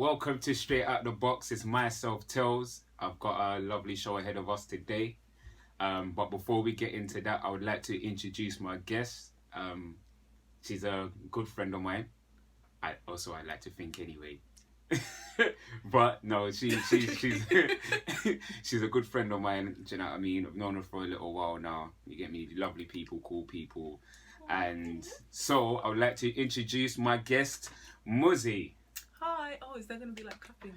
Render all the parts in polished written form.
welcome to Straight Out the Box. It's myself, Tailz. I've got a lovely show ahead of us today. But before we get into that, I would like to introduce my guest. She's a good friend of mine. I like to think anyway. But no, she's she's a good friend of mine. Do you know what I mean? I've known her for a little while now. You get me? Lovely people, cool people. And so I would like to introduce my guest, Muizzy. Hi. Oh, is there going to be like clapping?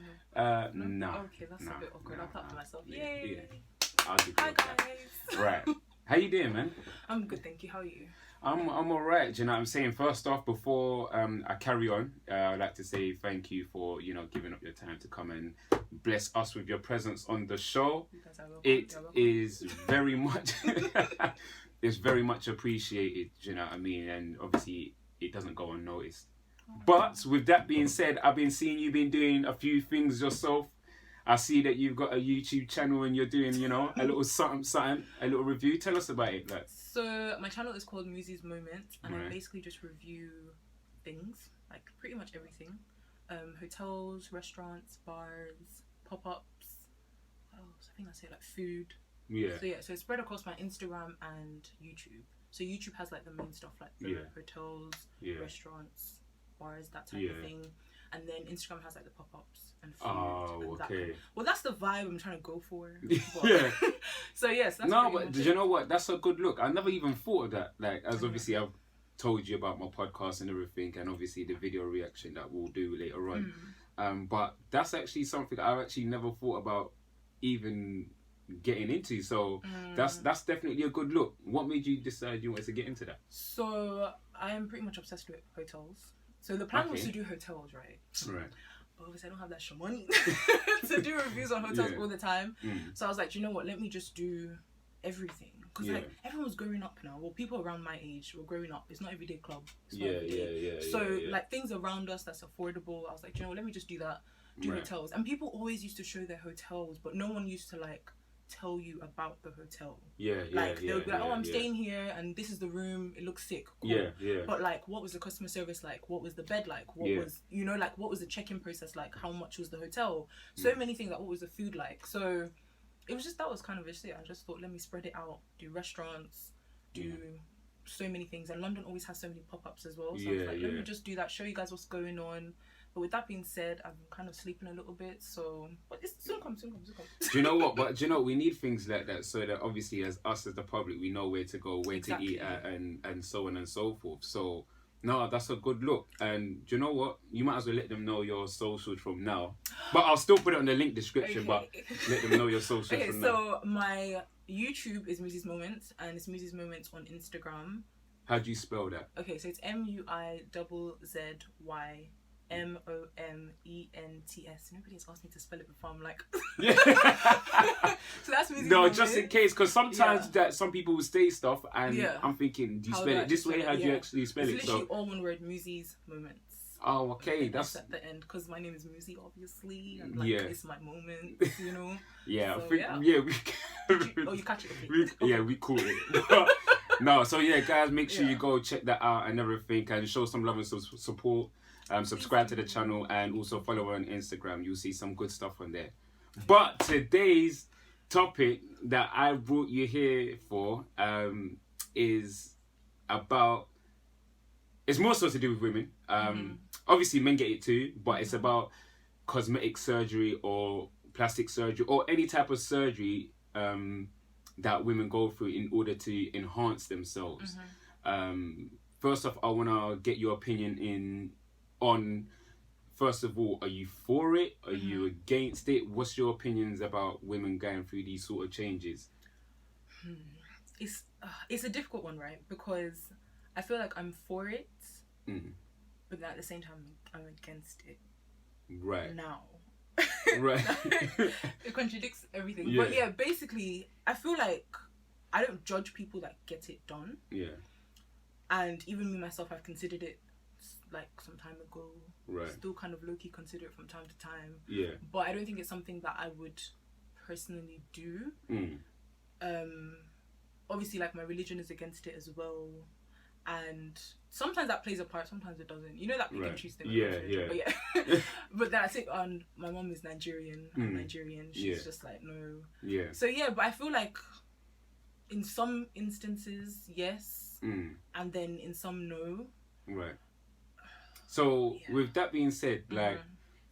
No. Okay, that's a bit awkward. I'll clap for myself. Yay. Yeah. I'll give you Hi, a clap. guys. Right. How you doing, man? I'm good, thank you. How are you? I'm alright. Do you know what I'm saying? First off, before I carry on, I'd like to say thank you for, giving up your time to come and bless us with your presence on the show. You guys are welcome. It You're welcome. is very much it's very much appreciated, do you know what I mean? And obviously it doesn't go unnoticed. But with that being said, I've been seeing you been doing a few things yourself. I see that you've got a YouTube channel and you're doing, a little something, a little review. Tell us about it. Like. So my channel is called Muizzy's Moments, and Right. I basically just review things, like pretty much everything. Hotels, restaurants, bars, pop-ups. What else? I think I say like food. Yeah. So it's spread across my Instagram and YouTube. So YouTube has like the main stuff, like the hotels, restaurants, bars, that type of thing. And then Instagram has like the pop-ups and food. Oh, and that okay. kind of, well, that's the vibe I'm trying to go for. Yeah. So yes, that's no, pretty but much did it. you know what? That's a good look. I never even thought of that. Like, as obviously I've told you about my podcast and everything, and obviously the video reaction that we'll do later on. But that's actually something I've actually never thought about even getting into. So that's definitely a good look. What made you decide you wanted to get into that? So I am pretty much obsessed with hotels. So the plan was to do hotels, right? Right. But obviously I don't have that shit money to do reviews on hotels all the time. So I was like, you know what? Let me just do everything. Because like everyone's growing up now. Well, people around my age were growing up. It's not everyday club. It's not everyday. So like things around us that's affordable. I was like, you know what? Let me just do that. Do hotels. And people always used to show their hotels, but no one used to like tell you about the hotel. Like they'll be like, oh, I'm staying here and this is the room, it looks sick, cool. But like, what was the customer service like? What was the bed like? What was, like, what was the check-in process like? How much was the hotel? So many things. Like, what was the food like? So it was just, that was kind of it. I just thought, let me spread it out, do restaurants, do so many things. And London always has so many pop-ups as well. So I was like, let me just do that, show you guys what's going on. But with that being said, I'm kind of sleeping a little bit, so but it's soon come. Do you know what? But do you know, we need things like that so that obviously as us as the public, we know where to go, where to eat at, and so on and so forth. So no, that's a good look. And do you know what? You might as well let them know your socials from now. But I'll still put it on the link description. But let them know your socials from now. So my YouTube is Muizzy's Moments, and it's Muizzy's Moments on Instagram. How do you spell that? Okay, so it's MUIZZY. MOMENTS. Nobody's asked me to spell it before. I'm like, so that's Muizzy's no, Moments. just in case, because sometimes that some people will say stuff, and I'm thinking, do you spell it this way? How do you actually spell it? It's literally all one word, Muizzy's Moments. Oh, okay, that's at the end because my name is Muizzy, obviously, and like it's my moment, Yeah, so, I think, you catch it? We caught it. No, so guys, make sure you go check that out and everything, and show some love and some support. Subscribe to the channel and also follow her on Instagram. You'll see some good stuff on there. But today's topic that I brought you here for is about, it's more so to do with women. Obviously men get it too, but it's about cosmetic surgery or plastic surgery or any type of surgery that women go through in order to enhance themselves. First off, I want to get your opinion on, first of all, are you for it? Are you against it? What's your opinions about women going through these sort of changes? It's a difficult one, right? Because I feel like I'm for it, but at the same time I'm against it. Right. Now. Right. It contradicts everything. But yeah, basically, I feel like I don't judge people that get it done. Yeah. And even me myself, I've considered it like some time ago. Right. Still kind of low-key consider it from time to time. Yeah. But I don't think it's something that I would personally do. Obviously, like, my religion is against it as well. and sometimes that plays a part, sometimes it doesn't. You know that pick and choose thing. Yeah. But yeah. But then I think my mom is Nigerian. I'm Nigerian. She's just like, no. Yeah. So yeah, but I feel like in some instances, yes, and then in some, no. Right. So with that being said, like,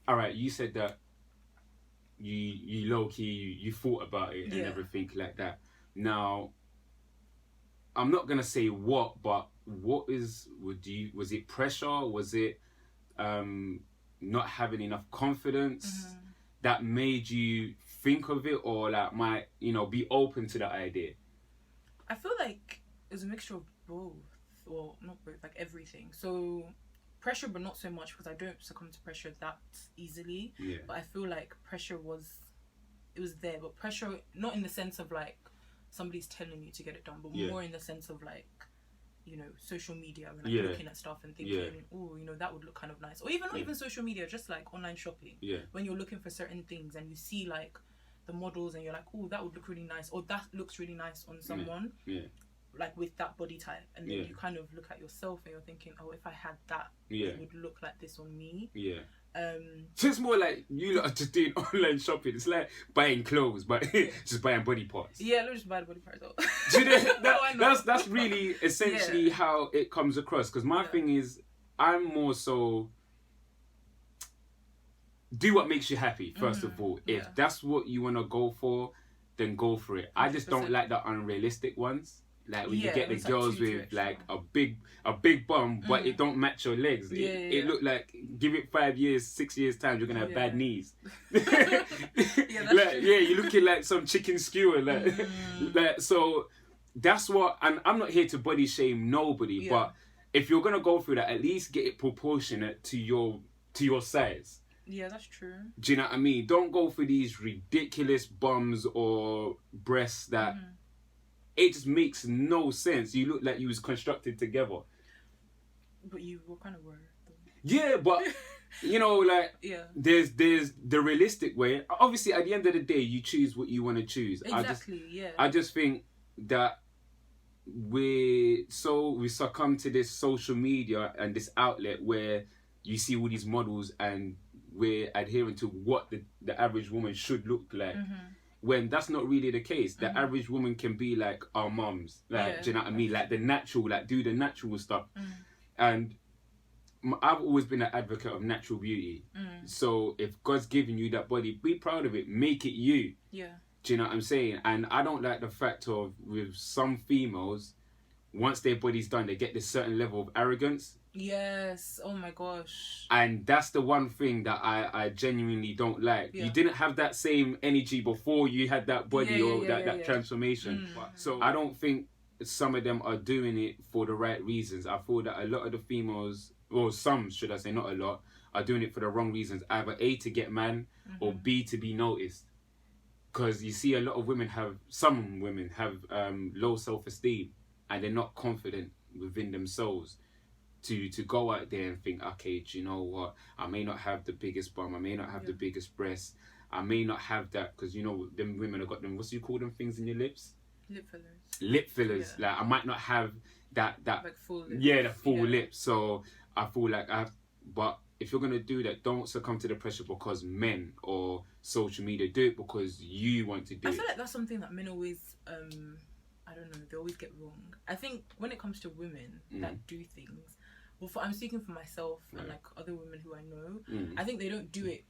all right, you said that you low key you thought about it and everything like that. Now, I'm not gonna say what, but was it pressure? Was it not having enough confidence that made you think of it, or like might be open to the idea? I feel like it was a mixture of both, or not both, like everything. So pressure, but not so much, because I don't succumb to pressure that easily. Yeah. But I feel like pressure was there, but pressure not in the sense of like somebody's telling you to get it done, but more in the sense of like, social media, and like looking at stuff and thinking, oh, that would look kind of nice. Or even not even social media, just like online shopping. Yeah. When you're looking for certain things and you see like the models and you're like, oh, that would look really nice, or that looks really nice on someone. Yeah. Like with that body type, and then you kind of look at yourself and you're thinking, oh, if I had that, it would look like this on me. Yeah. So it's more like you lot are just doing online shopping. It's like buying clothes, but just buying body parts. Yeah, let's just buy the body parts. Do you know, that's really essentially how it comes across. Because my thing is, I'm more so do what makes you happy. First of all, if that's what you want to go for, then go for it. 100%. I just don't like the unrealistic ones. Like when you get the girls with like a big bum, but it don't match your legs. It look like, give it 5 years, 6 years time, you're gonna have bad knees. You're looking like some chicken skewer. Like so, that's what. And I'm not here to body shame nobody, but if you're gonna go through that, at least get it proportionate to your size. Yeah, that's true. Do you know what I mean? Don't go for these ridiculous bums or breasts that. It just makes no sense. You look like you was constructed together. But you were kind of were. Yeah, but there's the realistic way. Obviously, at the end of the day, you choose what you want to choose. Exactly. I just think that we succumb to this social media and this outlet where you see all these models and we're adhering to what the average woman should look like. When that's not really the case. The average woman can be like our mums, like, do you know what I mean? Like the natural, like do the natural stuff. And I've always been an advocate of natural beauty. So if God's giving you that body, be proud of it. Make it you. Yeah. Do you know what I'm saying? And I don't like the fact of with some females, once their body's done, they get this certain level of arrogance. Yes. Oh my gosh. And that's the one thing that I genuinely don't like. You didn't have that same energy before you had that body that transformation. So I don't think some of them are doing it for the right reasons. I feel that a lot of the females, or some should I say, not a lot, are doing it for the wrong reasons. Either A, to get man, or B, to be noticed. Because you see some women have low self-esteem and they're not confident within themselves. To go out there and think, okay, do you know what? I may not have the biggest bum, I may not have the biggest breasts, I may not have that, because them women have got them, what do you call them things in your lips? Lip fillers. Yeah. Like I might not have that like full lips. Yeah, the full lips. So I feel like but if you're gonna do that, don't succumb to the pressure because men or social media. Do it because you want to do it. I feel like that's something that men always I don't know, they always get wrong. I think when it comes to women that do things, I'm speaking for myself and like other women who I know, I think they don't do it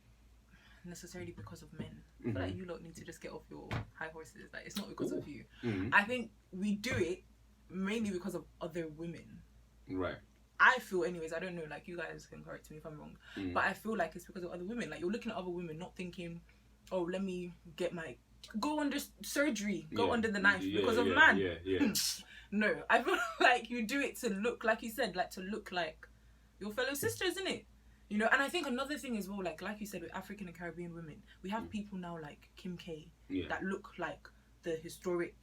necessarily because of men. I feel like you lot need to just get off your high horses. Like it's not because of you. I think we do it mainly because of other women. Right. I feel, anyways, I don't know, like you guys can correct me if I'm wrong, but I feel like it's because of other women. Like you're looking at other women, not thinking, oh, let me go under surgery, go under the knife because of man. No, I feel like you do it to look, like you said, like to look like your fellow sisters, isn't it? And I think another thing as well, like you said, with African and Caribbean women, we have people now like Kim K that look like the historic,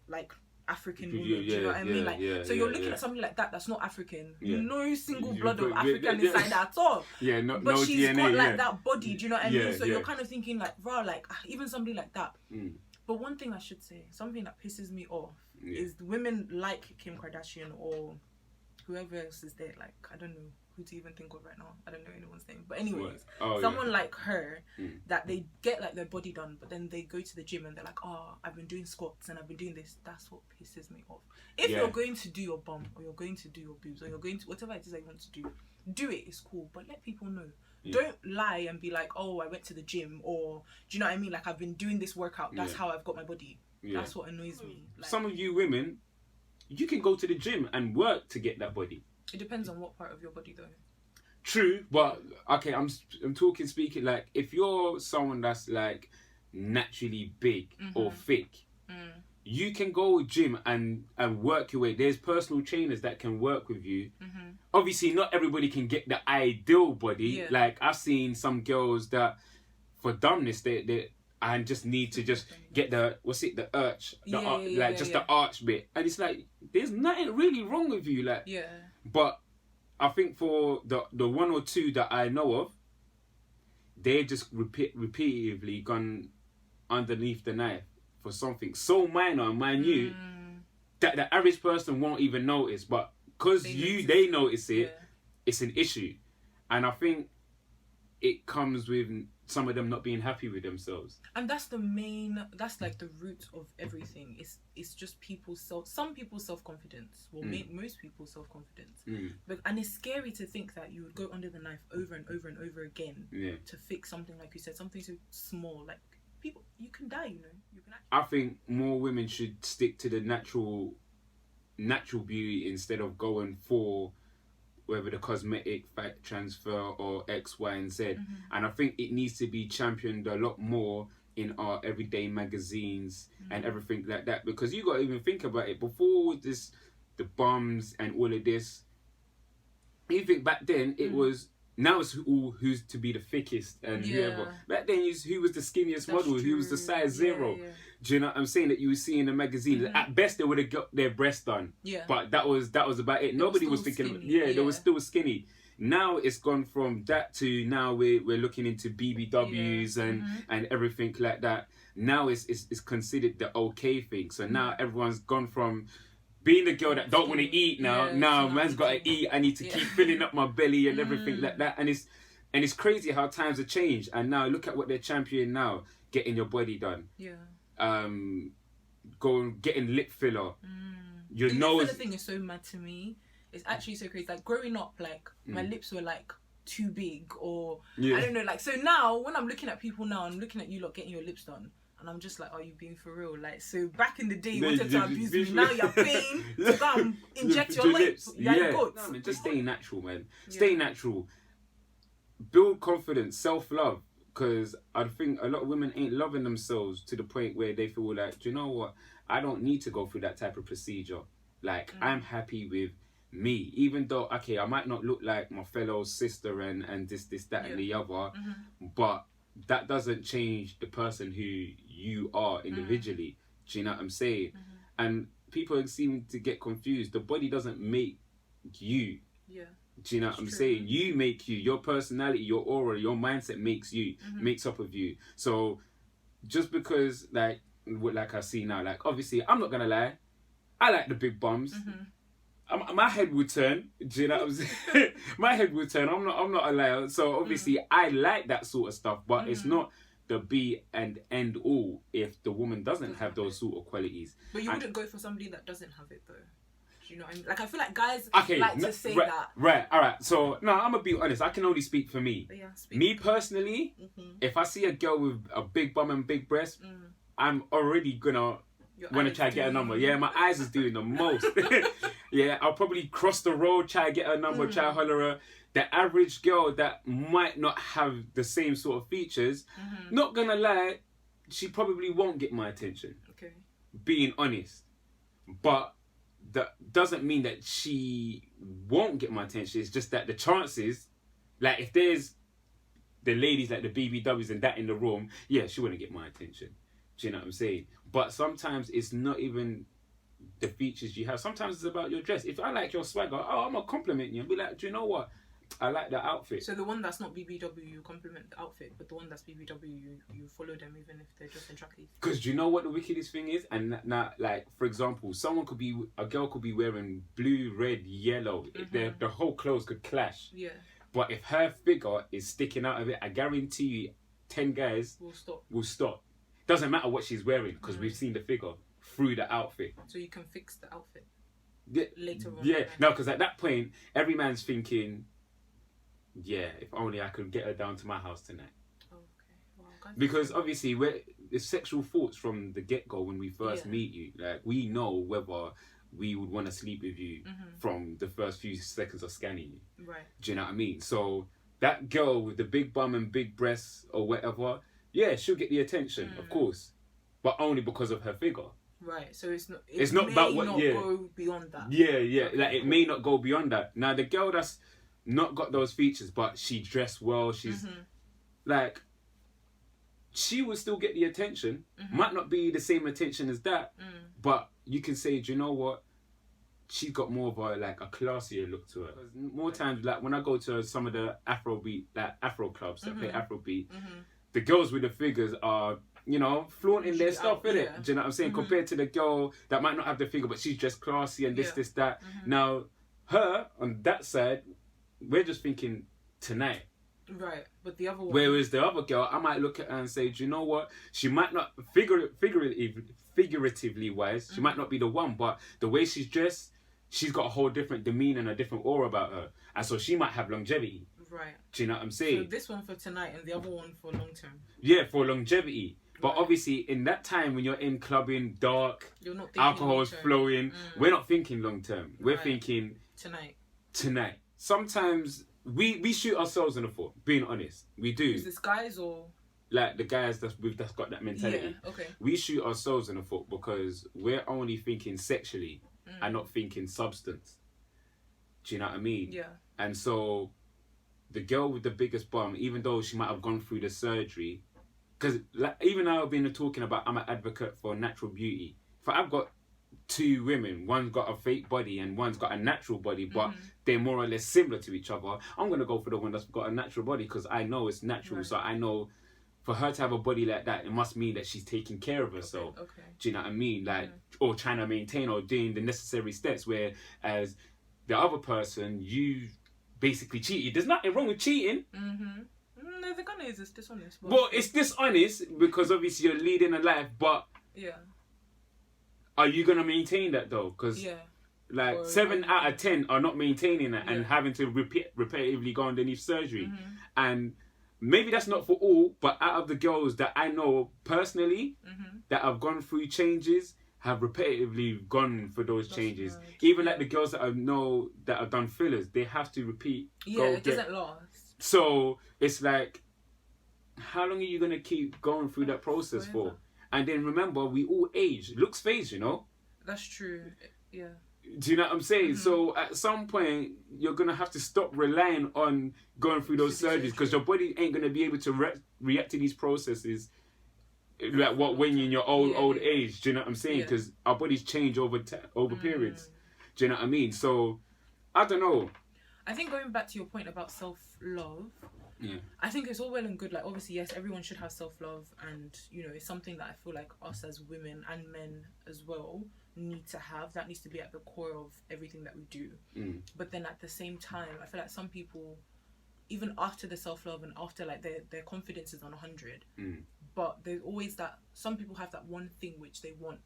like African woman. Do you know what I mean? Like, so you're looking at something like that that's not African. No single blood of African inside at all. But no she's DNA, got like that body. Do you know what I mean? So you're kind of thinking like, wow, like even somebody like that. But one thing I should say, something that pisses me off is women like Kim Kardashian or whoever else is there, like, I don't know who to even think of right now. I don't know anyone's name. But anyways, someone like her, that they get like their body done, but then they go to the gym and they're like, oh, I've been doing squats and I've been doing this. That's what pisses me off. If you're going to do your bum, or you're going to do your boobs, or you're going to, whatever it is that you want to do it, it's cool. But let people know. Don't lie and be like, oh, I went to the gym, or do you know what I mean? Like, I've been doing this workout. That's how I've got my body. That's what annoys me. Like, some of you women, you can go to the gym and work to get that body. It depends on what part of your body, though. True, but okay, I'm speaking like, if you're someone that's like naturally big or thick, you can go gym and work your way. There's personal trainers that can work with you. Obviously, not everybody can get the ideal body. Like, I've seen some girls that, for dumbness, they and just need to just get the the arch, the arch bit, and it's like, there's nothing really wrong with you, like. But I think for the one or two that I know of, they just repeatedly gone underneath the knife for something so minor and minute that the average person won't even notice, but because they notice it, it's an issue. And I think it comes with some of them not being happy with themselves. And that's like the root of everything. It's just some people's self-confidence. Well, most people's self-confidence. And it's scary to think that you would go under the knife over and over and over again to fix something, like you said, something so small. Like, people, you can die, you know. I think more women should stick to the natural beauty instead of going for whether the cosmetic fat transfer or X, Y, and Z. And I think it needs to be championed a lot more in our everyday magazines and everything like that. Because you got to even think about it. Before this, the bums and all of this, even back then, it was, now it's who's to be the thickest and whoever. Back then, who was the skinniest model, who was the size 0. Do you know what I'm saying? That you would see in the magazine. At best, they would have got their breasts done. But that was about it. Nobody was thinking. They were still skinny. Now it's gone from that to now we're looking into BBWs and everything like that. Now it's considered the okay thing. So now everyone's gone from being the girl that don't want to eat now. Now man's got to eat. I need to keep filling up my belly and everything like that. And it's crazy how times have changed. And now look at what they're championing now: getting your body done. Getting lip filler. Your nose. The thing is so mad to me. It's actually so crazy. Like, growing up, like, my lips were like too big, or I don't know. Like, so now when I'm looking at people now, I'm looking at you lot getting your lips done, and I'm just like, are you being for real? Like, so back in the day, you wanted to abuse me. Now you're paying to go and inject your lips. Just stay natural, man. Stay natural. Build confidence, self-love. Because I think a lot of women ain't loving themselves to the point where they feel like, do you know what? I don't need to go through that type of procedure. Like, I'm happy with me. Even though, okay, I might not look like my fellow sister and this, that, and the other. But that doesn't change the person who you are individually. Do you know what I'm saying? And people seem to get confused. The body doesn't make you. Do you know what I'm saying? You make you. Your personality, your aura, your mindset makes you, makes up of you. So just because, like I see now, like, obviously, I'm not going to lie, I like the big bums. My head would turn. Do you know what I'm saying? My head would turn. I'm not a liar. So obviously, I like that sort of stuff, but it's not the be and end all if the woman doesn't have those sort of qualities. But you wouldn't go for somebody that doesn't have it, though. You know what I mean? Like, I feel like guys like to say that. Right, alright. So, no, I'm going to be honest. I can only speak for me. Me personally, if I see a girl with a big bum and big breast, I'm already going to want to try to get a number. Yeah, my eyes is doing the most. Yeah, I'll probably cross the road, try to get her number, try to holler her. The average girl that might not have the same sort of features, not going to lie, she probably won't get my attention. Okay. Being honest. But that doesn't mean that she won't get my attention. It's just that the chances, like, if there's the ladies like the BBWs and that in the room, yeah, she wouldn't get my attention. Do you know what I'm saying? But sometimes it's not even the features you have. Sometimes it's about your dress. If I like your swagger, I'm gonna compliment you and be like, do you know what? I like the outfit. So the one that's not BBW, you compliment the outfit, but the one that's BBW, you follow them even if they're just in trackies. Because do you know what the wickedest thing is? And now, like, for example, a girl could be wearing blue, red, yellow. The whole clothes could clash. Yeah. But if her figure is sticking out of it, I guarantee you 10 guys will stop. Doesn't matter what she's wearing because we've seen the figure through the outfit. So you can fix the outfit later on. Yeah, no, because at that point, every man's thinking, yeah, if only I could get her down to my house tonight. Okay. Well, because obviously, it's sexual thoughts from the get-go when we first meet you. Like, we know whether we would want to sleep with you from the first few seconds of scanning you. Right. Do you know what I mean? So that girl with the big bum and big breasts or whatever, yeah, she'll get the attention, of course, but only because of her figure. Right. So it's not. It's not about what. Go beyond that. Yeah. Okay, like it may not go beyond that. Now the girl that's not got those features, but she dressed well. She's like, she will still get the attention. Might not be the same attention as that, but you can say, do you know what? She's got more of a classier look to her. More times, like when I go to some of the Afro clubs that play Afrobeat, the girls with the figures are, flaunting their stuff, innit? Do you know what I'm saying? Compared to the girl that might not have the figure, but she's just classy and this, that. Now, her on that side, we're just thinking tonight. Right, but the other one. Whereas the other girl, I might look at her and say, do you know what? She might not figuratively wise, she might not be the one, but the way she's dressed, she's got a whole different demeanor and a different aura about her, and so she might have longevity. Right. Do you know what I'm saying? So this one for tonight and the other one for long term. Yeah, for longevity. But obviously, in that time when you're in clubbing, dark, alcohol is flowing, we're not thinking long term. We're thinking tonight. Sometimes we shoot ourselves in the foot. Being honest, we do. Is this guys or like the guys that's got that mentality? Yeah. Okay. We shoot ourselves in the foot because we're only thinking sexually and not thinking substance. Do you know what I mean? Yeah. And so, the girl with the biggest bum, even though she might have gone through the surgery. Because even now I've been talking about I'm an advocate for natural beauty. If I've got two women, one's got a fake body and one's got a natural body, but they're more or less similar to each other, I'm going to go for the one that's got a natural body because I know it's natural. Right. So I know for her to have a body like that, it must mean that she's taking care of herself. Okay. Do you know what I mean? Like, or trying to maintain or doing the necessary steps, whereas the other person, you basically cheated. There's nothing wrong with cheating. No, the gun is dishonest. Well, it's dishonest because obviously you're leading a life, but are you gonna maintain that though? Because 7 out of 10 are not maintaining that and having to repetitively go underneath surgery, and maybe that's not for all. But out of the girls that I know personally that have gone through changes, have repetitively gone for those changes. Right. Even like the girls that I know that have done fillers, they have to repeat. It doesn't last. So it's like, how long are you gonna keep going through that process for? And then remember, we all age. Looks fades, That's true. Yeah. Do you know what I'm saying? So at some point, you're gonna have to stop relying on going through those surgeries because your body ain't gonna be able to react to these processes like when you're in your old age. Do you know what I'm saying? Because our bodies change over periods. Do you know what I mean? So I don't know. I think going back to your point about self-love, I think it's all well and good. Like, obviously, yes, everyone should have self-love, and it's something that I feel like us as women and men as well need to have. That needs to be at the core of everything that we do. But then at the same time, I feel like some people, even after the self-love and after like their confidence is on 100, but there's always that some people have that one thing which they want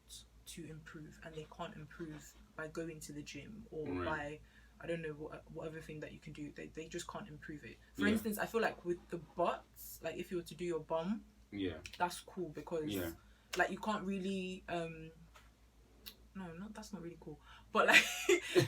to improve and they can't improve by going to the gym or by, I don't know, whatever thing that you can do. They just can't improve it. For instance, I feel like with the butts, like if you were to do your bum, that's cool because like you can't really that's not really cool. But like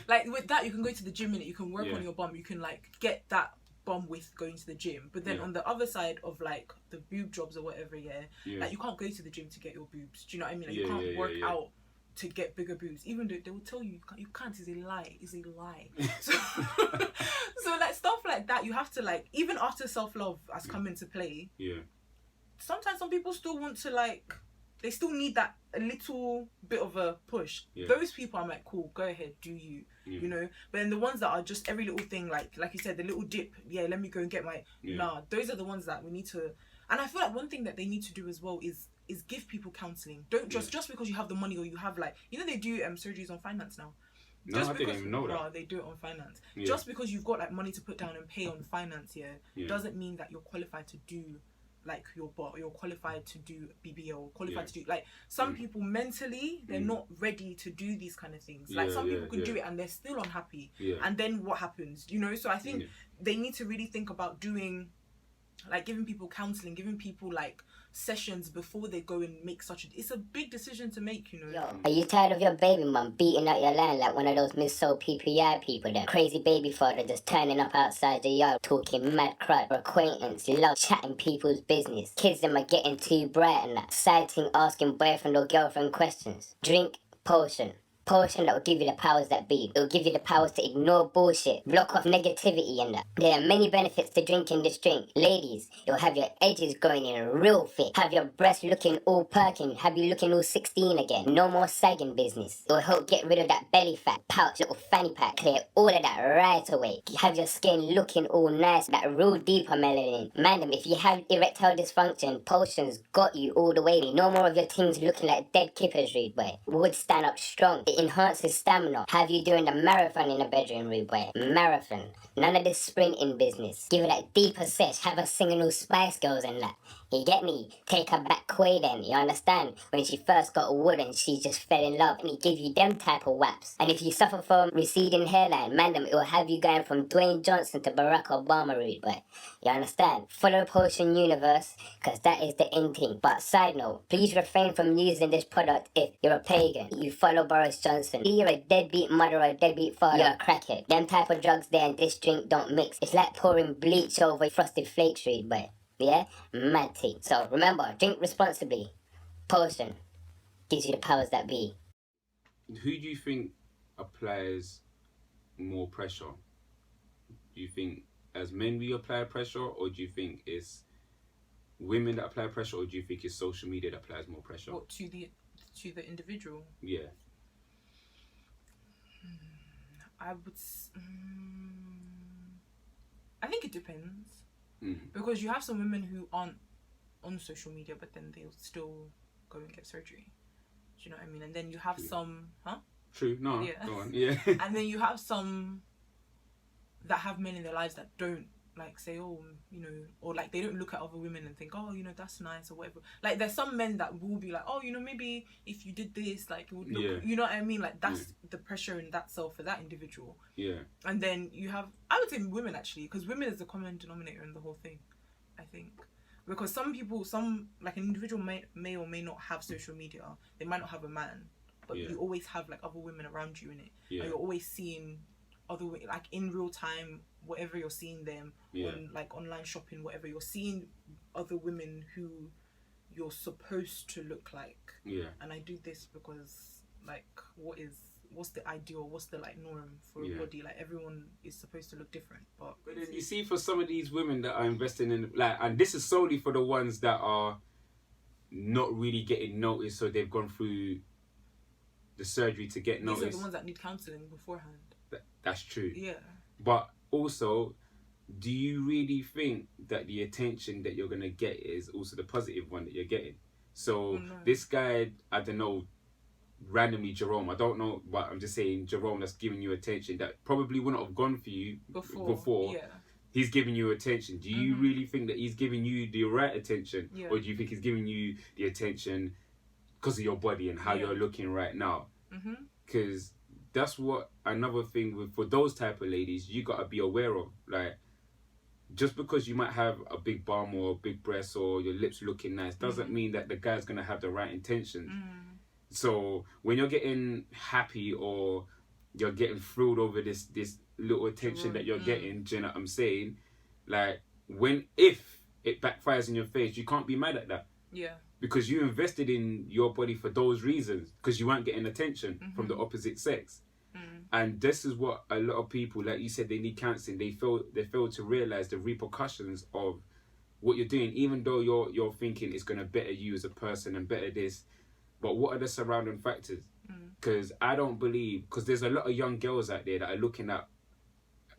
like with that you can go to the gym and you can work on your bum. You can like get that bum with going to the gym. But then on the other side of like the boob jobs or whatever, like you can't go to the gym to get your boobs. Do you know what I mean? Like you can't work out to get bigger boobs, even though they will tell you you can't. Is a lie. So, so like stuff like that, you have to like, even after self-love has come into play, sometimes some people still want to like, they still need that a little bit of a push. Those people, I'm like, cool, go ahead, do you, you know. But then the ones that are just every little thing, like you said, the little dip, let me go and get my nah. Those are the ones that we need to. And I feel like one thing that they need to do as well is give people counselling. Don't just because you have the money or you have like, you know, they do surgeries on finance now. No, I didn't even know that. They do it on finance. Just because you've got like money to put down and pay on finance, doesn't mean that you're qualified to do like you're qualified to do BBL, qualified to do like some people mentally they're not ready to do these kind of things. Like some people could do it and they're still unhappy. And then what happens? You know, so I think they need to really think about doing like giving people counselling, giving people like sessions before they go and make it's a big decision to make, you know. Yo, are you tired of your baby mum beating out your land like one of those Miss-So PPI people, that crazy baby father just turning up outside the yard talking mad crud for acquaintance, you love chatting people's business, kids them are getting too bright and that, citing asking boyfriend or girlfriend questions, drink potion that will give you the powers that be. It will give you the powers to ignore bullshit, block off negativity and that. There are many benefits to drinking this drink. Ladies, it will have your edges going in real fit, have your breasts looking all perking, have you looking all 16 again. No more sagging business. It will help get rid of that belly fat, pouch, little fanny pack, clear all of that right away. Have your skin looking all nice, that real deeper melanin. Madam, if you have erectile dysfunction, potions got you all the way. No more of your things looking like dead kippers, rude boy. Would stand up strong. It enhances stamina. Have you doing the marathon in the bedroom, rude boy. Marathon. None of this sprinting business. Give it that deeper sesh. Have her singing all Spice Girls and that. You get me? Take her back Quay then, you understand? When she first got a wood and she just fell in love, and he give you them type of waps. And if you suffer from receding hairline, man, it will have you going from Dwayne Johnson to Barack Obama, rude boy. You understand? Follow Potion Universe, cause that is the end thing. But side note, please refrain from using this product if you're a pagan. You follow Boris Johnson. If you're a deadbeat mother or a deadbeat father, you're a crackhead. Them type of drugs there and this drink don't mix. It's like pouring bleach over frosted flakes, rude boy. Yeah? Mad thing. So remember, drink responsibly. Potion gives you the powers that be. Who do you think applies more pressure? Do you think as men we apply pressure, or do you think it's women that apply pressure, or do you think it's social media that applies more pressure? What, to the individual? Yeah. I would. I think it depends. Because you have some women who aren't on social media, but then they'll still go and get surgery. Do you know what I mean? And then you have some, True. No. Yeah. Go on. Yeah. And then you have some that have men in their lives that don't like say, oh, you know, or like they don't look at other women and think, oh, you know, that's nice or whatever. Like there's some men that will be like, oh, you know, maybe if you did this, like it would look, you know what I mean? Like that's the pressure in that self for that individual. Yeah. And then you have, I would say women actually, because women is the common denominator in the whole thing, I think. Because some people, like an individual may or may not have social media. They might not have a man, but you always have like other women around you in it. Yeah. And you're always seeing other, like in real time, whatever you're seeing them on like online shopping, whatever, you're seeing other women who you're supposed to look like. Yeah. And I do this because like what's the ideal, what's the like norm for a body? Like everyone is supposed to look different. But then you see for some of these women that are investing in like, and this is solely for the ones that are not really getting noticed, so they've gone through the surgery to get noticed. These are the ones that need counselling beforehand. That's true. Yeah. But also, do you really think that the attention that you're going to get is also the positive one that you're getting? So this guy, I don't know, randomly Jerome, I don't know, but I'm just saying Jerome that's giving you attention that probably wouldn't have gone for you before. Yeah. He's giving you attention. Do you really think that he's giving you the right attention? Yeah. Or do you think he's giving you the attention because of your body and how you're looking right now? Because that's what another thing with, for those type of ladies, you got to be aware of. Like, just because you might have a big bum or a big breast or your lips looking nice doesn't mean that the guy's going to have the right intentions. So when you're getting happy or you're getting thrilled over this little attention that you're getting, do you know what I'm saying? Like, if it backfires in your face, you can't be mad at that. Yeah. Because you invested in your body for those reasons, because you weren't getting attention from the opposite sex. And this is what a lot of people, like you said, they need counselling. They fail to realise the repercussions of what you're doing, even though you're thinking it's gonna better you as a person and better this, but what are the surrounding factors? Because I don't believe, because there's a lot of young girls out there that are looking at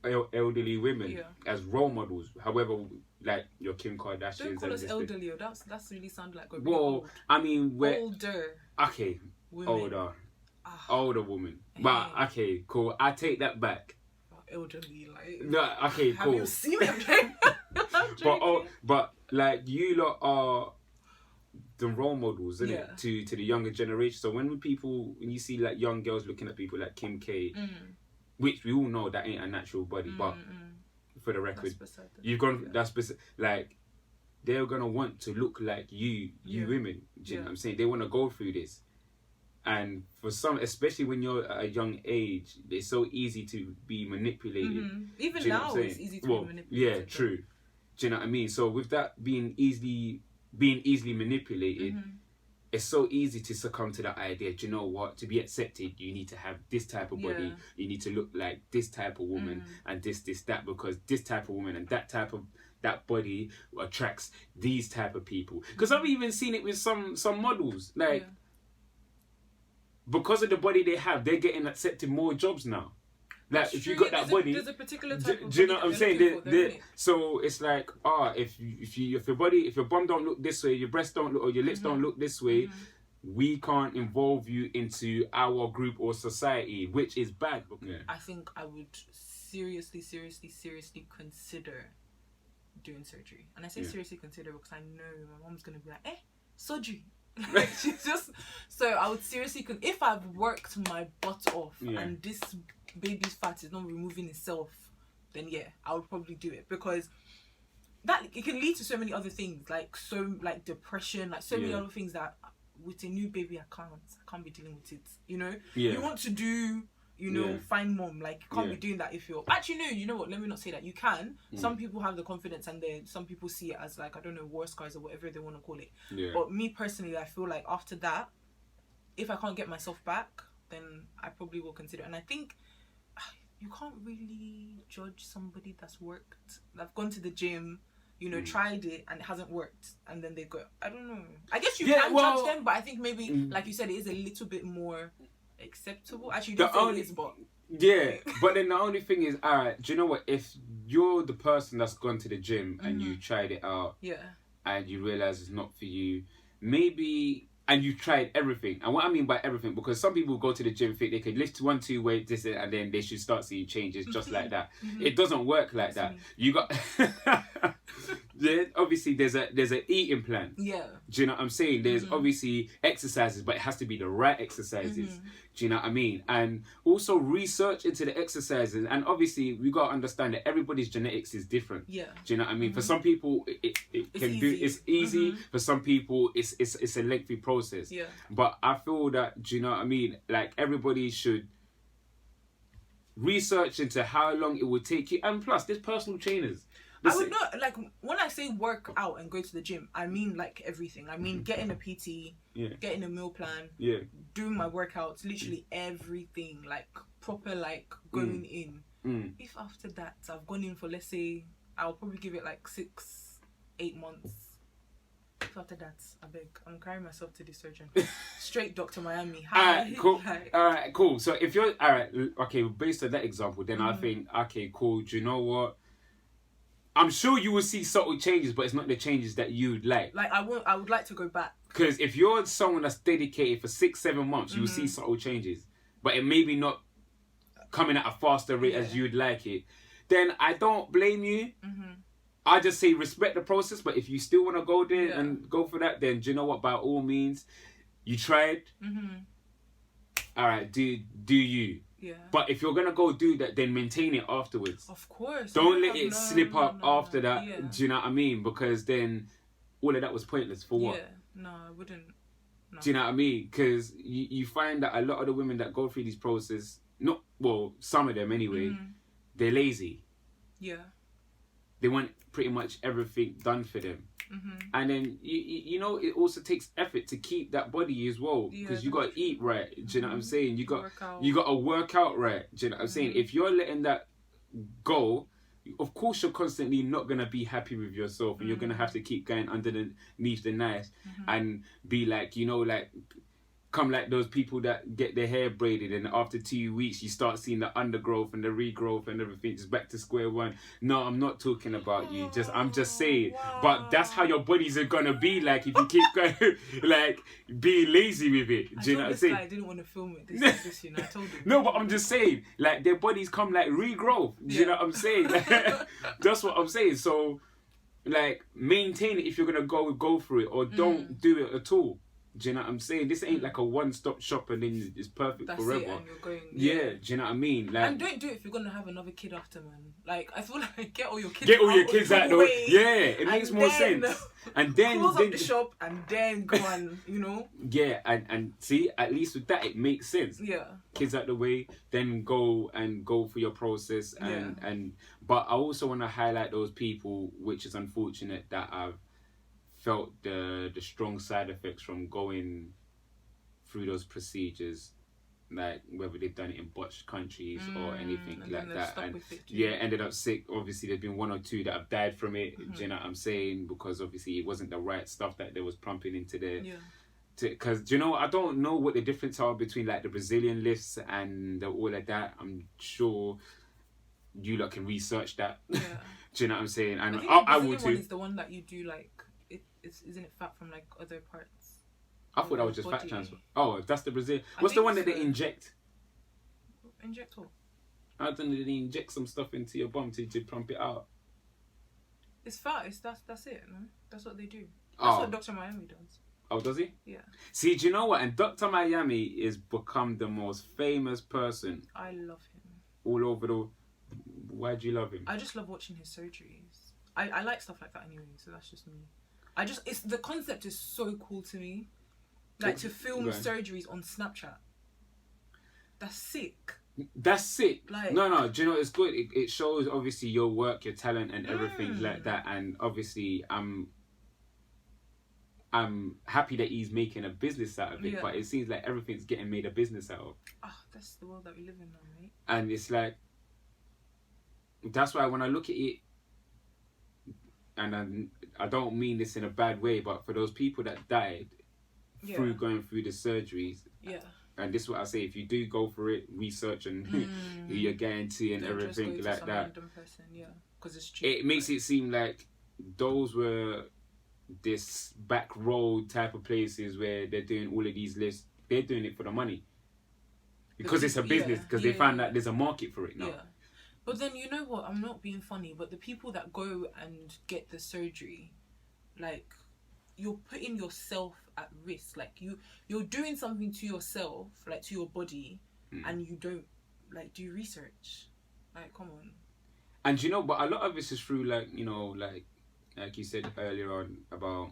elderly women as role models. However, like your Kim Kardashians. Don't call us elderly. That's really sound like a really well, old. I mean, we're older. Okay, women. Older woman. But okay, cool. I take that back. Elderly, like. No, okay, cool. Have you seen them? but like you lot are the role models, isn't it, to the younger generation. So when you see like young girls looking at people like Kim K, which we all know that ain't a natural body, but for the record, you've gone. That's like they're gonna want to look like you women. Do you know what I'm saying? They want to go through this, and for some, especially when you're at a young age, it's so easy to be manipulated. Even now, it's easy to be manipulated. Yeah, true. Do you know what I mean? So with that being easily manipulated, it's so easy to succumb to that idea. Do you know what? To be accepted, you need to have this type of body. You need to look like this type of woman and this, that, because this type of woman and that body attracts these type of people. Because I've even seen it with some models. Like, because of the body they have, they're getting accepted more jobs now. Like, if you got that body, there's a particular type of do you know what I'm saying? So it's like, if your bum don't look this way, your breasts don't look, or your lips don't look this way, we can't involve you into our group or society, which is bad. I think I would seriously consider doing surgery, and I say seriously consider because I know my mom's gonna be like, surgery. She's just so I would seriously if I've worked my butt off and this baby's fat is not removing itself, then I would probably do it, because that it can lead to so many other things, like depression, like so many other things that with a new baby I can't be dealing with it. You want to do find mom, like you can't be doing that if you're actually no, you know what, let me not say that. You can. Some people have the confidence, and then some people see it as like, I don't know, war scars or whatever they want to call it. But me personally, I feel like after that, if I can't get myself back, then I probably will consider it. And I think you can't really judge somebody that's gone to the gym, tried it and it hasn't worked, and then they go, I don't know, I guess you can judge them, but I think maybe like you said, it is a little bit more acceptable. Actually, you don't say it is, but but then the only thing is, alright, do you know what, if you're the person that's gone to the gym and you tried it out and you realize it's not for you, maybe, and you've tried everything, and what I mean by everything, because some people go to the gym, think they could lift 1-2 weights, this, and then they should start seeing changes just like that. It doesn't work like that. You got obviously there's an eating plan. Do you know what I'm saying? There's obviously exercises, but it has to be the right exercises. Do you know what I mean? And also research into the exercises, and obviously we got to understand that everybody's genetics is different. Do you know what I mean? For some people it's easy. For some people it's a lengthy process. But I feel that, do you know what I mean, like everybody should research into how long it would take you, and plus there's personal trainers. I would not, like, when I say work out and go to the gym, I mean like everything. I mean getting a PT, getting a meal plan, doing my workouts, literally everything, like proper, like going in. If after that I've gone in for, let's say, I'll probably give it like 6-8 months. If after that, I beg, I'm carrying myself to the surgeon. Straight Dr. Miami. Alright, cool. Alright, cool. So if you're based on that example, then I think, okay, cool. Do you know what? I'm sure you will see subtle changes, but it's not the changes that you'd like. Like, I would like to go back. Because if you're someone that's dedicated for 6-7 months, you will see subtle changes. But it may be not coming at a faster rate as you'd like it. Then I don't blame you. I just say respect the process, but if you still want to go there and go for that, then do you know what? By all means, you tried. Alright, do you. But if you're gonna go do that, then maintain it afterwards. Of course. Don't let it slip up after that. Do you know what I mean? Because then all of that was pointless for what? No, I wouldn't. No. Do you know what I mean? Because you find that a lot of the women that go through these processes, some of them anyway, they're lazy. They want pretty much everything done for them. And then you know, it also takes effort to keep that body as well, because you got to eat right. Do you know what I'm saying? You got to work out right. Do you know what I'm saying? If you're letting that go, of course you're constantly not gonna be happy with yourself, and you're gonna have to keep going underneath the knife and be like, you know, like come like those people that get their hair braided, and after 2 weeks you start seeing the undergrowth and the regrowth and everything, just back to square one. No, I'm not talking about you. I'm just saying. Wow. But that's how your bodies are gonna be like if you keep going, like being lazy with it. Do you know what I'm saying? I didn't want to film it. This, you know, I told him. No, but I'm just saying, like their bodies come like regrowth. Do you know what I'm saying? That's what I'm saying. So, like, maintain it if you're gonna go for it, or don't do it at all. Do you know what I'm saying? This ain't like a one-stop shop and then it's perfect forever. It, and you're going, yeah, do you know what I mean? Like, and don't do it if you're gonna have another kid after, man. Like, I feel like get all your kids out the way. Yeah, it makes more sense. And then close up the shop and then go on, you know. Yeah, and see, at least with that, it makes sense. Yeah. Kids out the way, then go for your process, but I also want to highlight those people, which is unfortunate, that I've felt the strong side effects from going through those procedures, like whether they've done it in botched countries or anything like that, and ended up sick. Obviously there's been one or two that have died from it. Do you know what I'm saying? Because obviously it wasn't the right stuff that they was pumping into their because you know, I don't know what the difference are between like the Brazilian lifts and all of that. I'm sure you lot can research that. Do you know what I'm saying? And I will too. One is the one that you do like isn't it fat from like other parts? I thought that was just fat transfer. Oh, that's the Brazil. What's the one that they inject? Inject what? I don't know, they inject some stuff into your bum to pump it out. It's fat. That's it. No? That's what they do. That's what Dr. Miami does. Oh, does he? Yeah. See, do you know what? And Dr. Miami is become the most famous person. I love him. All over the... Why do you love him? I just love watching his surgeries. I like stuff like that anyway, so that's just me. It's the concept is so cool to me. Like to film surgeries on Snapchat. That's sick. That's sick. Like, no, do you know, it's good. It shows obviously your work, your talent and everything like that. And obviously I'm happy that he's making a business out of it, but it seems like everything's getting made a business out of. That's the world that we live in now, mate. And it's like, that's why when I look at it, and I don't mean this in a bad way, but for those people that died through going through the surgeries, and this is what I say: if you do go for it, research and who you're getting to and everything like that. Random person, because it's cheap. It makes it seem like those were this back road type of places where they're doing all of these lists. They're doing it for the money because it's a business. Because they found that there's a market for it now. Yeah. But then, you know what, I'm not being funny, but the people that go and get the surgery, like, you're putting yourself at risk. Like, you're doing something to yourself, like, to your body, and you don't, like, do research. Like, come on. And you know, but a lot of this is through, like, you know, like you said earlier on about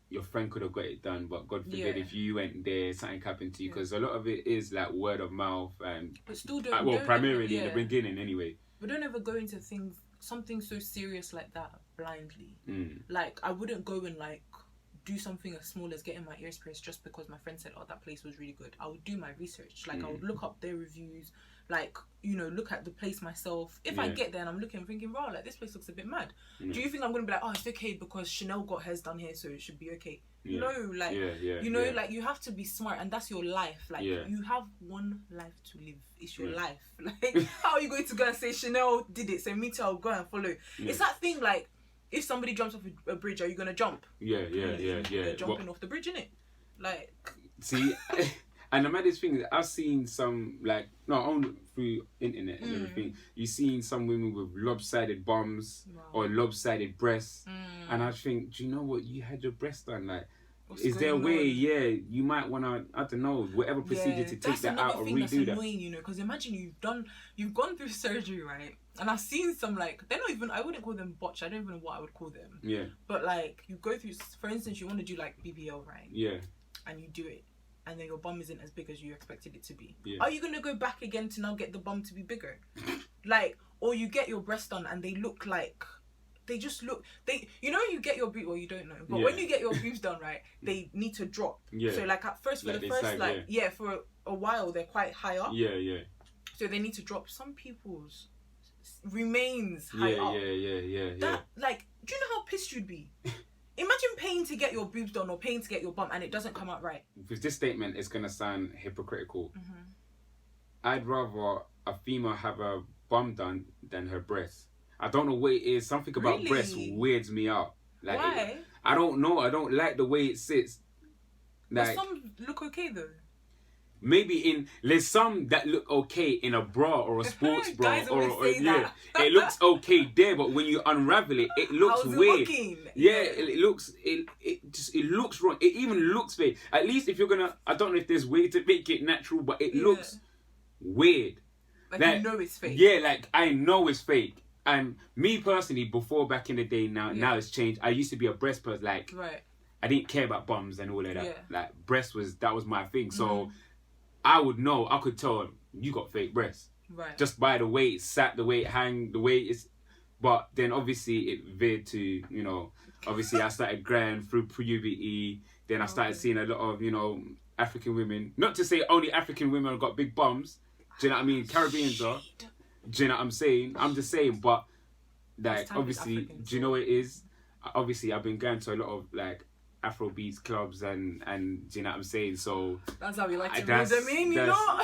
your friend could have got it done, but God forbid if you went there, something happened to you, because a lot of it is like word of mouth and but still don't, primarily in the beginning anyway. But don't ever go into something so serious like that blindly. Like, I wouldn't go and like do something as small as getting my ears pierced just because my friend said, that place was really good. I would do my research. Like, I would look up their reviews, like, you know, look at the place myself. If I get there and I'm looking, thinking, wow, like, this place looks a bit mad. Do you think I'm going to be like, it's okay because Chanel got hers done here, so it should be okay? No, like, you know, like, you have to be smart, and that's your life. Like, you have one life to live. It's your life. Like, how are you going to go and say Chanel did it, so me too, I'll go and follow? It's that thing, like, if somebody jumps off a bridge, are you going to jump? They're jumping off the bridge, innit? Like... See... And the maddest thing is, I've seen some, like, not only through internet and everything, you've seen some women with lopsided bums or lopsided breasts. And I think, do you know what? You had your breast done. Like, is there a way, you might want to, I don't know, whatever procedure to take that out or redo that. That's annoying, you know, because imagine you've gone through surgery, right? And I've seen some, like, they're not even, I wouldn't call them botch. I don't even know what I would call them. Yeah. But, like, you go through, for instance, you want to do, like, BBL, right? Yeah. And you do it. And then your bum isn't as big as you expected it to be. Are you going to go back again to now get the bum to be bigger? Like, or you get your breasts done and they look like, they just look, you know, you get your boobs, well, you don't know, but when you get your boobs done, right, they need to drop. So, like, at first, for the first, for a while, they're quite high up. So they need to drop. Some people's remains high up. Yeah. That, like, do you know how pissed you'd be? Imagine paying to get your boobs done or paying to get your bum and it doesn't come out right. With this statement, it's gonna sound hypocritical. Mm-hmm. I'd rather a female have a bum done than her breasts. I don't know what it is. Something about Really? breasts weirds me out. Like, Why? I don't know. I don't like the way it sits. But Like, some look okay though. maybe there's some that look okay in a bra or a sports bra Guys always say that. it looks okay there, but when you unravel it, it looks How's it weird. looking? Yeah, it looks wrong. It even looks fake. At least if you're gonna, I don't know if there's way to make it natural, but it looks weird. Like you know it's fake. Yeah, like I know it's fake. And me personally, before back in the day, now it's changed. I used to be a breast person. Like, I didn't care about bums and all of that. Yeah. Like breast was my thing. So I would know. I could tell you got fake breasts. Right. Just by the way it sat, the way it hang, the way it's. But then obviously it veered to, you know, obviously I started growing through puberty. Then I started seeing a lot of, you know, African women. Not to say only African women have got big bums. Do you know what I mean? Caribbeans are. Do you know what I'm saying? I'm just saying, but like obviously, do you know what it is? Obviously, I've been going to a lot of like Afrobeats clubs and do you know what I'm saying? So that's how we like to bring them in, you know.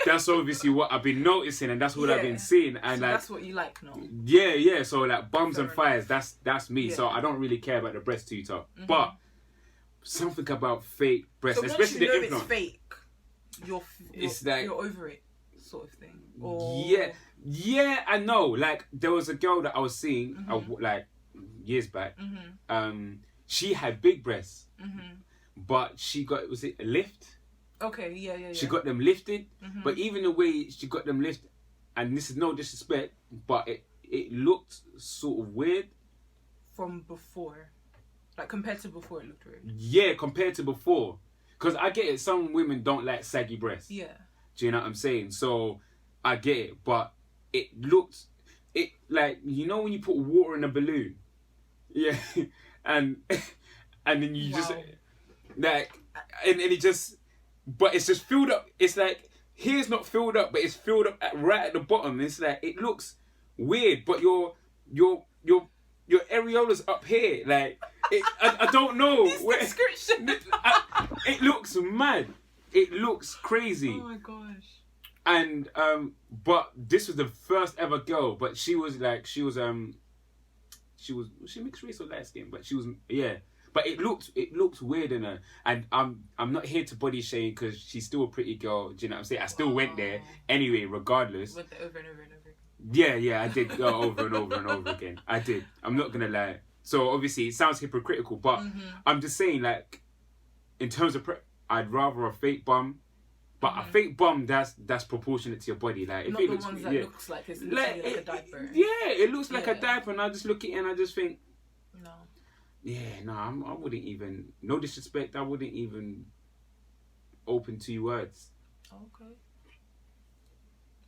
That's obviously what I've been noticing, and that's what I've been seeing, and so like that's what you like, no? Yeah. So like bums and fires, that's me. Yeah. So I don't really care about the breast too tough, but something about fake breasts, so especially once you the know implant. it's fake, It's like you're over it, sort of thing. Or... Yeah, I know. Like there was a girl that I was seeing like years back. She had big breasts, but she got, was it a lift? Okay, yeah. She got them lifted, but even the way she got them lifted, and this is no disrespect, but it looked sort of weird. From before, like compared to before, it looked weird. Yeah, compared to before, because I get it. Some women don't like saggy breasts. Yeah. Do you know what I'm saying? So I get it, but it looked like, you know when you put water in a balloon, yeah, and then you just like and it just, but it's just filled up. It's like here's not filled up, but it's filled up right at the bottom. It's like it looks weird, but your areola's up here. Like I don't know. Description. It looks mad. It looks crazy. Oh my gosh. And but this was the first ever girl, but she was mixed race or light skin, but she was but it looked weird in her, and I'm not here to body shame because she's still a pretty girl. Do you know what I'm saying? I still went there anyway, regardless. Went there over and over and over. Yeah, I did go over and over and over again. I did. I'm not gonna lie. So obviously it sounds hypocritical, but I'm just saying, like, in terms of I'd rather a fake bum. But a fake bum that's proportionate to your body. Like if not it the looks, ones that looks like it's like a diaper. Yeah, it looks like a diaper, and I just look at it and I just think, no. Yeah, no, I wouldn't even. No disrespect, I wouldn't even open 2 words. Okay.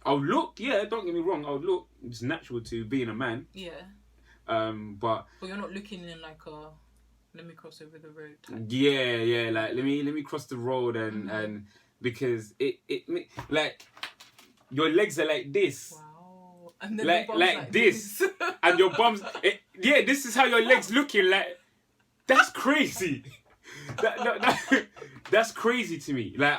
I'll look. Yeah, don't get me wrong. I'll look. It's natural to being a man. Yeah. But you're not looking in like a let me cross over the road type. Yeah. Like let me cross the road and. Because it like your legs are like this. Wow. And then like this. And your bum's this is how your legs looking like. That's crazy. That's crazy to me. Like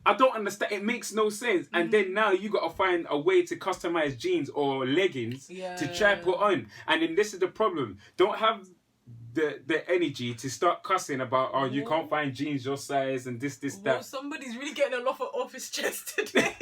I don't understand. It makes no sense. And then now you got to find a way to customize jeans or leggings to try put on. And then this is the problem. Don't have the energy to start cussing about you can't find jeans your size and this that. Somebody's really getting a lot off his chest today.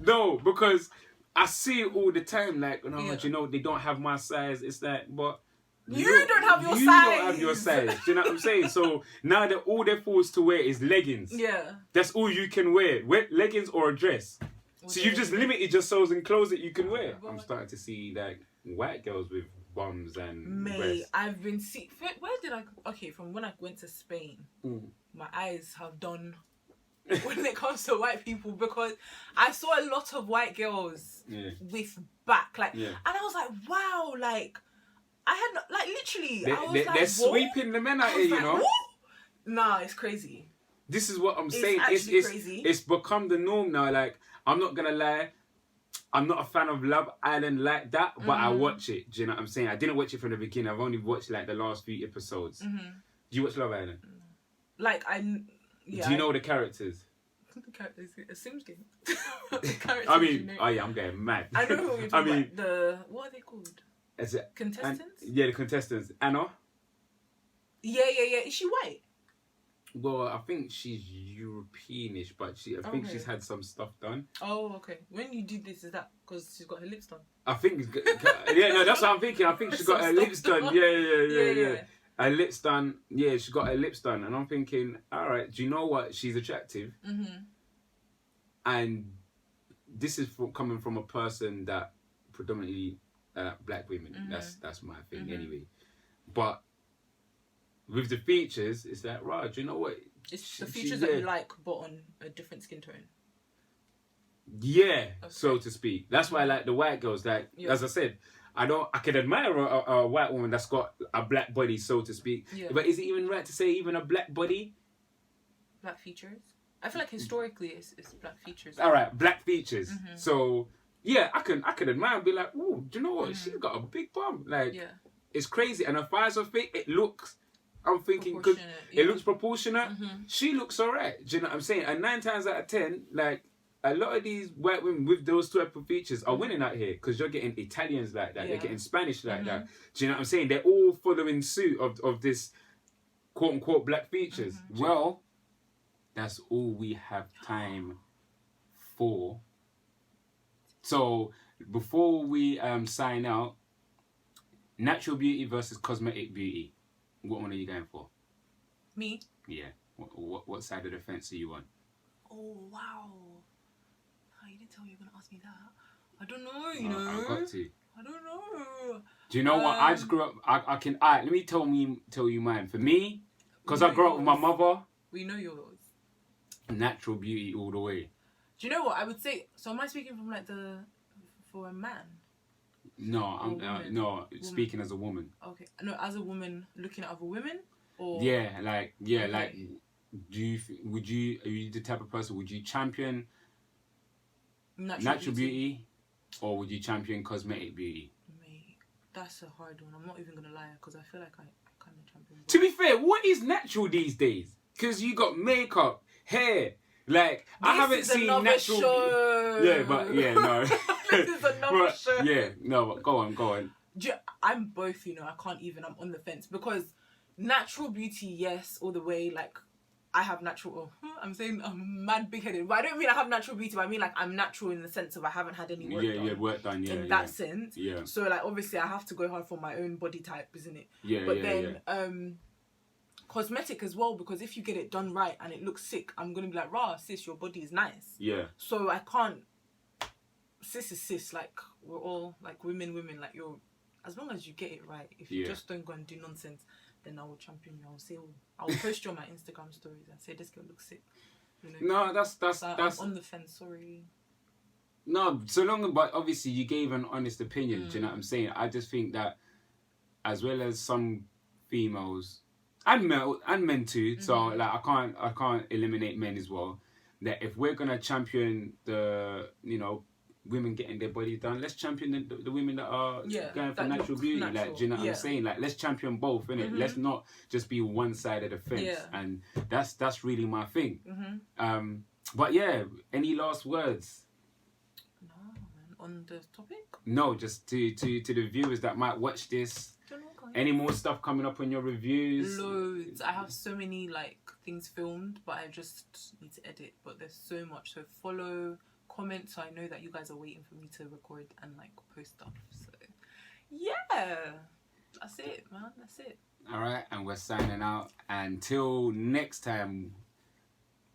No, because I see it all the time. Like, but you know they don't have my size. It's like, but you don't have your size. You don't have your size. Do you know what I'm saying? So now that all they're forced to wear is leggings. Yeah. That's all you can wear. Wear leggings or a dress. So you've just limited yourselves in clothes that you can wear. I'm starting to see like white girls with bums and breasts. I've been seeing. Where did I? Okay, from when I went to Spain, my eyes have done when it comes to white people, because I saw a lot of white girls with back, like, and I was like, wow, like I had like literally, they're sweeping the men out here, you know. What? Nah, it's crazy. This is what I'm saying. It's crazy. It's become the norm now. Like, I'm not gonna lie. I'm not a fan of Love Island like that, but I watch it. Do you know what I'm saying? I didn't watch it from the beginning. I've only watched like the last few episodes. Do you watch Love Island? Like Do you know the characters? The characters, a Sims game. I mean, oh yeah, I'm getting mad. I know who you're talking about. What are they called? Is it Contestants? Yeah, the contestants. Anna? Yeah. Is she white? Well, I think she's Europeanish, but I think she's had some stuff done. Oh, okay. When you did this, is that because she's got her lips done? I think, yeah, no, that's what I'm thinking. I think she got her lips done. Yeah. Her lips done. Yeah, she got her lips done. And I'm thinking, all right, do you know what? She's attractive. And this is coming from a person that predominantly black women. That's my thing anyway. But with the features, it's like, right, do you know what? It's the features that you like, but on a different skin tone. Yeah, so to speak. That's why I like the white girls. Like, as I said, I can admire a white woman that's got a black body, so to speak. Yeah. But is it even right to say even a black body? Black features? I feel like historically it's black features. All right, black features. So, yeah, I can admire and be like, oh, do you know what? She's got a big bum. Like, it's crazy. And her thighs are fit. It looks... I'm thinking because it looks proportionate. She looks alright. Do you know what I'm saying? And 9 times out of 10, like a lot of these white women with those type of features are winning out here because you're getting Italians like that. They're getting Spanish like that. Do you know what I'm saying? They're all following suit of this quote unquote black features. Well, that's all we have time for. So before we sign out, natural beauty versus cosmetic beauty. What one are you going for? Me? Yeah. What side of the fence are you on? Oh, wow. Oh, you didn't tell me you were going to ask me that. I don't know, you know. I've got to. I don't know. Do you know what? I just grew up... I can... Alright, let me tell you mine. For me, because I grew up with my mother... We know yours. Natural beauty all the way. Do you know what? I would say... So am I speaking from like for a man? No, I'm speaking as a woman. Okay, no, as a woman looking at other women, or are you the type of person? Would you champion natural beauty, or would you champion cosmetic beauty? Mate, that's a hard one. I'm not even gonna lie because I feel like I kind of champion. To be fair, what is natural these days? Because you got makeup, hair. Like, I haven't seen natural. Show. Yeah, but no. This is another show. Yeah, no, but go on. I'm both, you know. I can't even. I'm on the fence because natural beauty, yes, all the way. Like, I have natural. I'm saying I'm mad big headed, but I don't mean I have natural beauty. But I mean like I'm natural in the sense of I haven't had any work done. Yeah, work done. Yeah, in that sense. Yeah. So like obviously I have to go hard for my own body type, isn't it? Yeah. But then cosmetic as well, because if you get it done right and it looks sick, I'm gonna be like, rah, sis, your body is nice. Yeah. So I can't. Sis is sis. Like we're all like women. Like you're, as long as you get it right. If you just don't go and do nonsense, then I will champion you. I will post you on my Instagram stories and say this girl looks sick. You know? No, that's I'm on the fence. Sorry. No, so long, but obviously you gave an honest opinion. Do you know what I'm saying? I just think that, as well as some females. And men too. So like I can't eliminate men as well. That if we're gonna champion the women getting their bodies done, let's champion the women that are going for natural beauty. Natural. Like, do you know what I'm saying? Like, let's champion both, innit? Let's not just be one side of the fence. Yeah. And that's really my thing. But yeah, any last words? No, on the topic? No, just to the viewers that might watch this. Any more stuff coming up on your reviews? Loads. I have so many like things filmed, but I just need to edit. But there's so much. So follow, comment, so I know that you guys are waiting for me to record and like post stuff. So yeah, that's it, man. That's it. All right, and we're signing out. Until next time,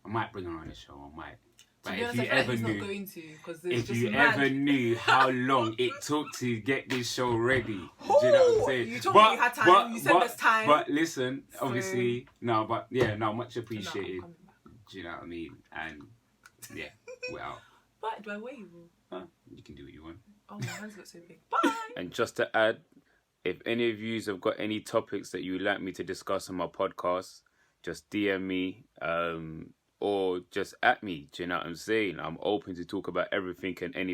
I might bring her on the show. I might. But if you ever knew how long it took to get this show ready, do you know what I'm saying? You told me you had time. You said there's time. But listen, obviously, much appreciated. Do you know what I mean? And yeah, we're out. But do I wave? You can do what you want. Oh, my hands got so big. Bye. And just to add, if any of you have got any topics that you would like me to discuss on my podcast, just DM me. Or just at me, do you know what I'm saying? I'm open to talk about everything and anything.